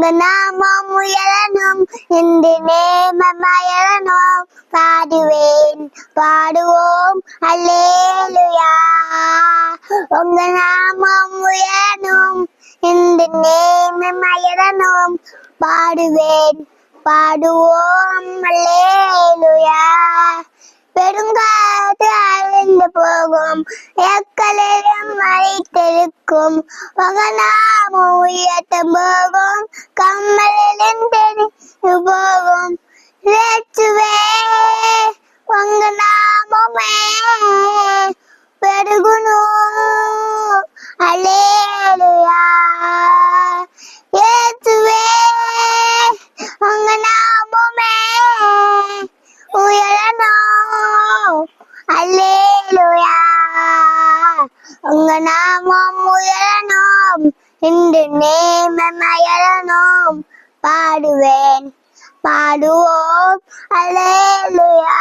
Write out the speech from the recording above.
உங்க நாமம் உயரணும் என்று நேமமயரணும் பாடுவேன் பாடுவோம் அல்லேலூயா. உங்க நாமம் உயரணும் என்று நேமமயரணும் பாடுவேன் பாடுவோம் அல்லேலூயா. பெருங்காற்று அழிந்து போகும் எக்கலிலும் மறைத்திருக்கும் உங்க நாமம் உயர்த்த போகும் கம்மலிலும் தெரிந்து போகும் இயேசுவே உங்க நாமமே பெருகணும் அல்லேலூயா. இயேசுவே உங்க நாமமே உயரணும் அல்லேலூயா. உங்க நாமம் உயரணும் என்று நேமமயரணும் பாடுவேன் பாடுவோம் அல்லேலூயா.